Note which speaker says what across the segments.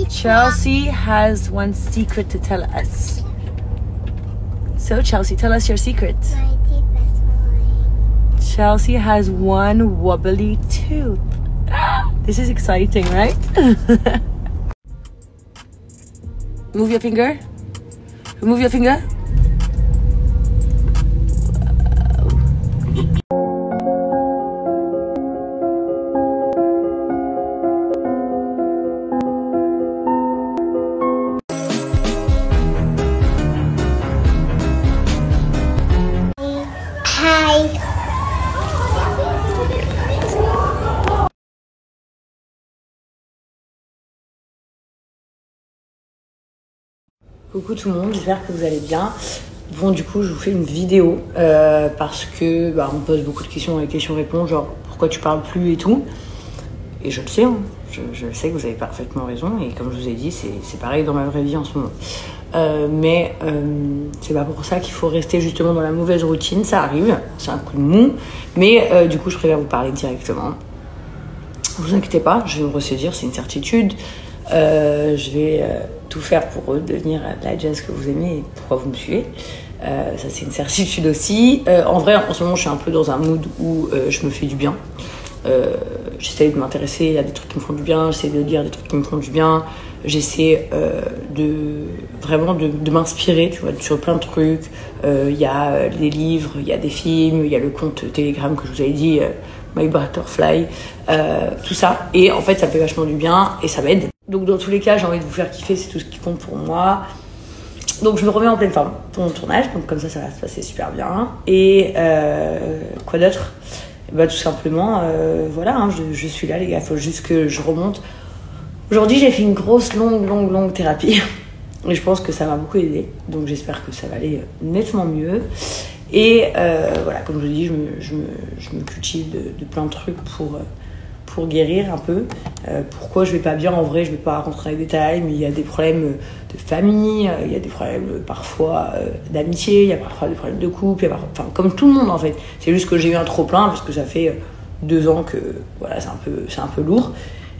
Speaker 1: Chelsea has one secret to tell us. So Chelsea, tell us your secret.
Speaker 2: My teeth is falling.
Speaker 1: Chelsea has one wobbly tooth. This is exciting, right? Move your finger. Remove your finger.
Speaker 2: Hi.
Speaker 1: Coucou tout le monde, j'espère que vous allez bien. Bon, du coup, je vous fais une vidéo parce que on me pose beaucoup de questions dans les questions-réponses, genre pourquoi tu parles plus et tout. Et je le sais, hein. Je sais que vous avez parfaitement raison. Et comme je vous ai dit, c'est pareil dans ma vraie vie en ce moment. Mais c'est pas pour ça qu'il faut rester justement dans la mauvaise routine. Ça arrive, c'est un coup de mou. Mais du coup, je préfère vous parler directement. Vous inquiétez pas, je vais me ressaisir, c'est une certitude. Je vais tout faire pour devenir la jazz que vous aimez et pourquoi vous me suivez. Ça, c'est une certitude aussi. En vrai, en ce moment, je suis un peu dans un mood où je me fais du bien. J'essaie de m'intéresser à des trucs qui me font du bien, j'essaie de lire des trucs qui me font du bien, j'essaie vraiment de m'inspirer, tu vois, sur plein de trucs. Il y a des livres, il y a des films, il y a le compte Telegram que je vous avais dit, My Butterfly, tout ça. Et en fait, ça me fait vachement du bien et ça m'aide. Donc dans tous les cas, j'ai envie de vous faire kiffer, c'est tout ce qui compte pour moi. Donc je me remets en pleine forme pour mon tournage, donc comme ça va se passer super bien. Et quoi d'autre ? Bah, tout simplement, voilà, hein, je suis là les gars, il faut juste que je remonte. Aujourd'hui, j'ai fait une grosse, longue thérapie. Et je pense que ça m'a beaucoup aidé. Donc j'espère que ça va aller nettement mieux. Et voilà, comme je vous dis, je me cultive de plein de trucs pour guérir un peu. Pourquoi je vais pas bien, en vrai, je vais pas rentrer dans les détails, mais il y a des problèmes de famille, il y a des problèmes parfois d'amitié, il y a parfois des problèmes de couple, enfin comme tout le monde en fait. C'est juste que j'ai eu un trop plein parce que ça fait 2 ans que voilà, c'est un peu lourd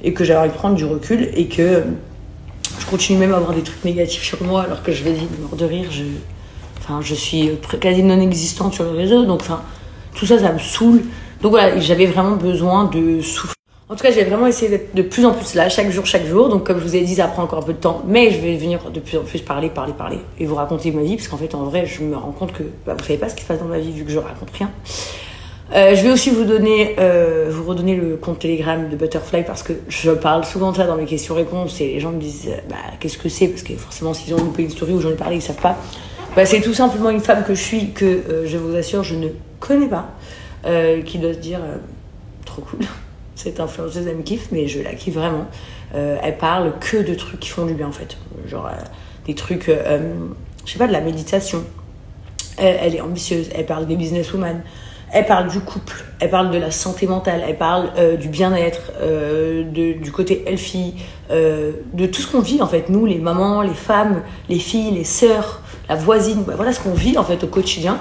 Speaker 1: et que j'avais envie de prendre du recul et que je continue même à avoir des trucs négatifs sur moi alors que je vais dire mort de rire, je suis quasi non existante sur le réseau, donc tout ça me saoule. Donc voilà, j'avais vraiment besoin de souffler. En tout cas, j'ai vraiment essayé d'être de plus en plus là, chaque jour. Donc comme je vous ai dit, ça prend encore un peu de temps, mais je vais venir de plus en plus parler et vous raconter ma vie, parce qu'en fait, en vrai, je me rends compte que vous savez pas ce qui se passe dans ma vie vu que je raconte rien. Je vais aussi vous redonner le compte Telegram de Butterfly parce que je parle souvent de ça dans mes questions-réponses et les gens me disent qu'est-ce que c'est, parce que forcément s'ils ont loupé une story où j'en ai parlé, ils savent pas. C'est tout simplement une femme que je suis, que je vous assure, je ne connais pas, qui doit se dire trop cool. Cette influenceuse, elle me kiffe, mais je la kiffe vraiment. Elle parle que de trucs qui font du bien, en fait. Genre, des trucs, je sais pas, de la méditation. Elle est ambitieuse, elle parle des businesswomen. Elle parle du couple, elle parle de la santé mentale, elle parle du bien-être, du côté healthy, de tout ce qu'on vit, en fait. Nous, les mamans, les femmes, les filles, les sœurs, la voisine. Voilà ce qu'on vit, en fait, au quotidien.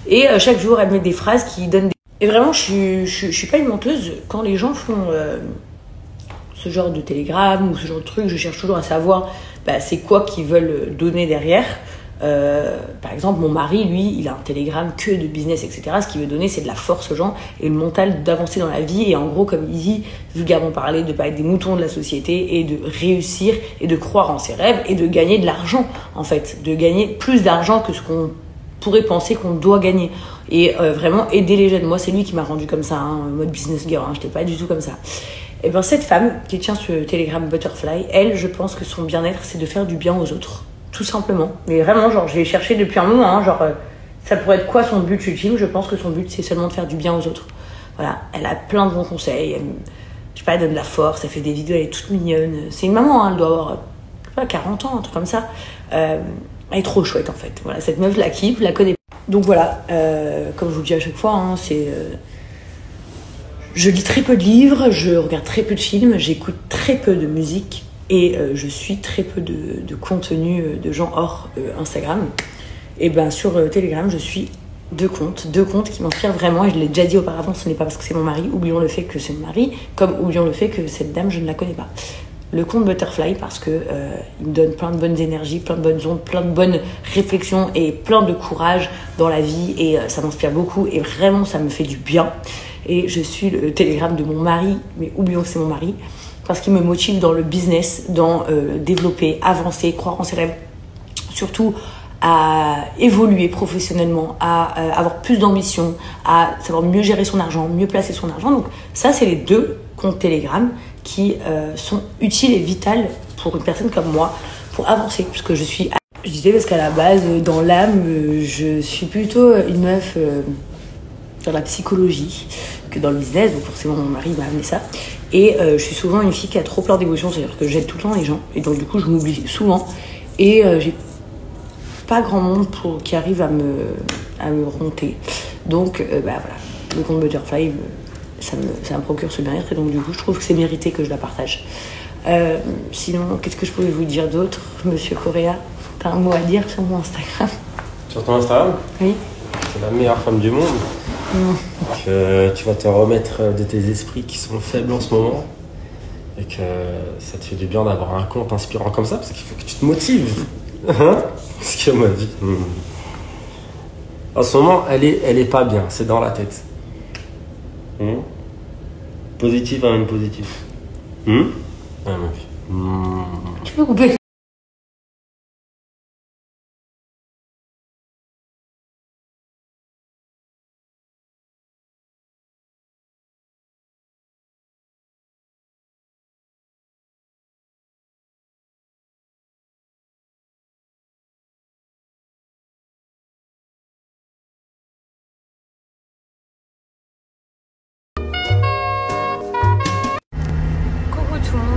Speaker 1: Et chaque jour, elle met des phrases qui donnent des... Et vraiment, je suis pas une menteuse. Quand les gens font ce genre de télégramme ou ce genre de truc, je cherche toujours à savoir c'est quoi qu'ils veulent donner derrière. Par exemple, mon mari, lui, il a un télégramme que de business, etc. Ce qu'il veut donner, c'est de la force aux gens et le mental d'avancer dans la vie. Et en gros, comme il dit, vulgairement parlé, de pas être des moutons de la société et de réussir et de croire en ses rêves et de gagner de l'argent, en fait. De gagner plus d'argent que ce qu'on pourrait penser qu'on doit gagner. Et vraiment aider les jeunes. Moi, c'est lui qui m'a rendu comme ça, hein, mode business girl, hein, j'étais pas du tout comme ça. Et bien cette femme qui tient ce Telegram Butterfly, elle, je pense que son bien-être, c'est de faire du bien aux autres, tout simplement. Mais vraiment, genre, je l'ai cherché depuis un moment, hein, genre, ça pourrait être quoi son but ultime? Je pense que son but, c'est seulement de faire du bien aux autres. Voilà, elle a plein de bons conseils, je sais pas, elle donne de la force, elle fait des vidéos, elle est toute mignonne. C'est une maman, hein, elle doit avoir, je sais pas, 40 ans, un truc comme ça. Elle est trop chouette, en fait. Voilà, cette meuf, je la kiffe, je la connais. Donc voilà, comme je vous le dis à chaque fois, hein, je lis très peu de livres, je regarde très peu de films, j'écoute très peu de musique et je suis très peu de contenu de gens hors Instagram. Et ben sur Telegram, je suis deux comptes qui m'inspirent vraiment, et je l'ai déjà dit auparavant, ce n'est pas parce que c'est mon mari, oublions le fait que c'est mon mari, comme oublions le fait que cette dame, je ne la connais pas. le compte Butterfly parce que il me donne plein de bonnes énergies, plein de bonnes ondes, plein de bonnes réflexions et plein de courage dans la vie et ça m'inspire beaucoup et vraiment ça me fait du bien. Et je suis le Telegram de mon mari, mais oublions que c'est mon mari, parce qu'il me motive dans le business, dans développer, avancer, croire en ses rêves, surtout à évoluer professionnellement, à avoir plus d'ambition, à savoir mieux gérer son argent, mieux placer son argent. Donc ça, c'est les 2 comptes Telegram qui sont utiles et vitales pour une personne comme moi pour avancer. Parce que je disais parce qu'à la base, dans l'âme, je suis plutôt une meuf dans la psychologie que dans le business. Donc forcément, mon mari m'a amené ça. Et je suis souvent une fille qui a trop peur d'émotion, c'est-à-dire que j'aide tout le temps les gens. Et donc du coup, je m'oublie souvent. Et j'ai pas grand monde qui arrive à me remonter. Donc voilà, le compte Butterfly, ça me procure ce bien-être. Et donc du coup, je trouve que c'est mérité que je la partage. Sinon, qu'est-ce que je pouvais vous dire d'autre, Monsieur Correa? T'as un mot à dire sur mon Instagram?
Speaker 3: Sur ton Instagram?
Speaker 1: Oui.
Speaker 3: C'est la meilleure femme du monde. Que tu vas te remettre de tes esprits qui sont faibles en ce moment. Et que ça te fait du bien d'avoir un compte inspirant comme ça, parce qu'il faut que tu te motives. Parce que ma vie, en ce moment, elle est pas bien, c'est dans la tête. Positif à une positive. Ouais, ma vie.
Speaker 1: Tu peux couper.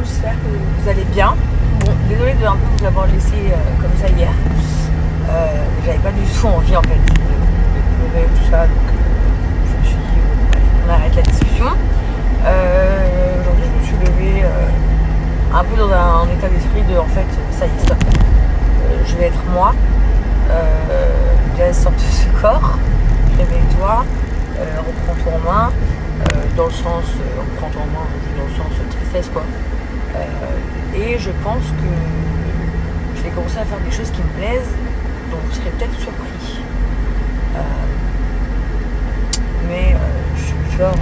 Speaker 1: J'espère que vous allez bien. Bon, désolée de un peu vous avoir laissé comme ça hier. J'avais pas du tout envie en fait de pleurer tout ça, donc je me suis dit on arrête la discussion. Aujourd'hui je me suis levée un peu dans un état d'esprit de en fait ça y est stop. Je vais être moi. Laisse sortir ce corps, réveille-toi, reprends-toi en main. Dans le sens, reprends-toi en main, dans le sens tristesse quoi. Et je pense que je vais commencer à faire des choses qui me plaisent, donc vous serez peut-être surpris. Mais genre.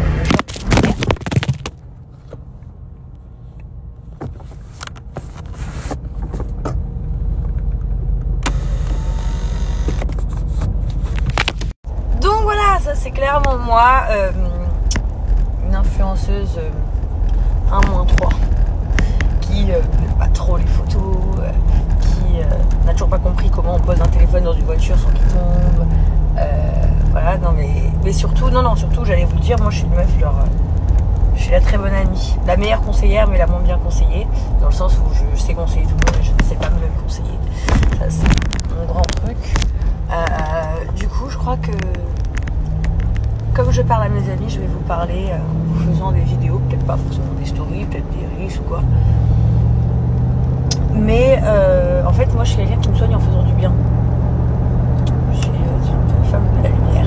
Speaker 1: Donc voilà, ça c'est clairement moi, une influenceuse 1-3. Qui n'aime pas trop les photos, qui n'a toujours pas compris comment on pose un téléphone dans une voiture sans qu'il tombe. Voilà, non mais surtout, surtout j'allais vous le dire, moi je suis une meuf genre, je suis la très bonne amie, la meilleure conseillère mais la moins bien conseillée, dans le sens où je sais conseiller tout le monde et je ne sais pas me conseiller. Ça c'est mon grand truc. Du coup je crois que comme je parle à mes amis, je vais vous parler en vous faisant des vidéos, peut-être pas forcément des stories, peut-être des reels ou quoi. Mais en fait, moi je suis quelqu'un qui me soigne en faisant du bien. Je suis une femme de la lumière.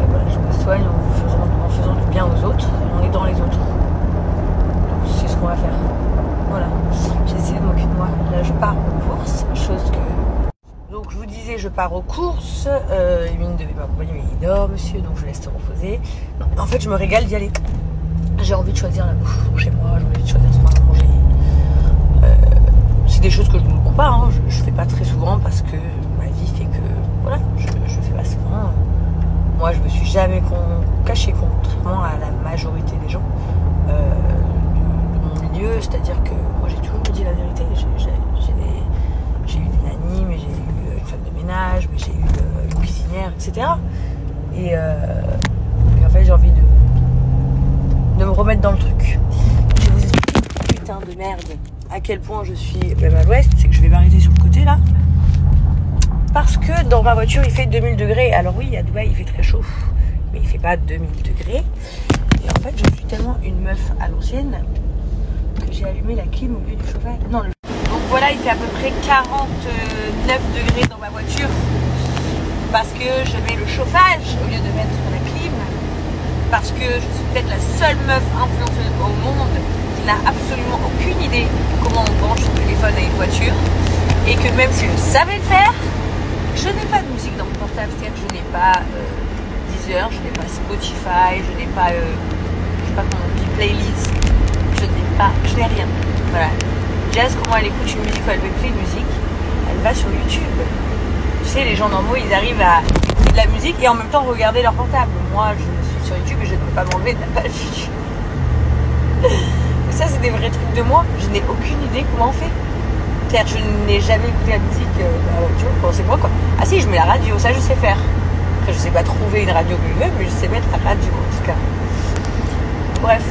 Speaker 1: Voilà, je me soigne en faisant du bien aux autres et en aidant les autres. Donc c'est ce qu'on va faire. Voilà, j'ai essayé de m'occuper de moi. Là je pars aux courses, chose que. Donc je vous disais, je pars aux courses, une devait m'accompagner mais il dort monsieur, donc je laisse te reposer. En fait je me régale d'y aller. J'ai envie de choisir la bouffe pour chez moi, j'ai envie de choisir ce qu'on va manger. C'est des choses que je ne vous comprends pas, hein. Je fais pas très souvent parce que ma vie fait que voilà, je fais pas souvent. Moi je me suis jamais cachée contrairement à la majorité des gens de mon milieu, c'est-à-dire que moi j'ai toujours dit la vérité. J'ai eu des nannies, mais j'ai eu une femme de ménage, mais j'ai eu une cuisinière, etc. Et en fait j'ai envie de me remettre dans le truc. Je vais vous expliquer, putain de merde, à quel point je suis même à l'ouest, c'est que je vais m'arrêter sur le côté là. Parce que dans ma voiture il fait 2000 degrés. Alors oui, à Dubaï il fait très chaud, mais il fait pas 2000 degrés. Et en fait je suis tellement une meuf à l'ancienne que j'ai allumé la clim au lieu du chauffage. Non, donc voilà, il fait à peu près 49 degrés dans ma voiture. Parce que je mets le chauffage au lieu de mettre la clim. Parce que je suis peut-être la seule meuf influenceuse au monde qui
Speaker 4: n'a absolument aucune idée comment on branche son téléphone à une voiture. Et que même si je savais le faire, je n'ai pas de musique dans mon portable. C'est-à-dire que je n'ai pas Deezer, je n'ai pas Spotify, je n'ai pas, je sais pas comment on dit, playlist. Je n'ai rien. Voilà. Jazz, comment elle écoute une musique, quand elle veut écouter une musique, elle va sur YouTube. Tu sais, les gens normaux, ils arrivent à écouter de la musique et en même temps regarder leur portable. Moi, je suis sur YouTube et je ne peux pas m'enlever de la page YouTube. Mais ça, c'est des vrais trucs de moi. Je n'ai aucune idée comment on fait. C'est-à-dire que je n'ai jamais écouté la musique dans la voiture quand c'est moi, quoi. Ah si, je mets la radio, ça je sais faire. Après, je sais pas trouver une radio que je veux, mais je sais mettre la radio en tout cas. Bref.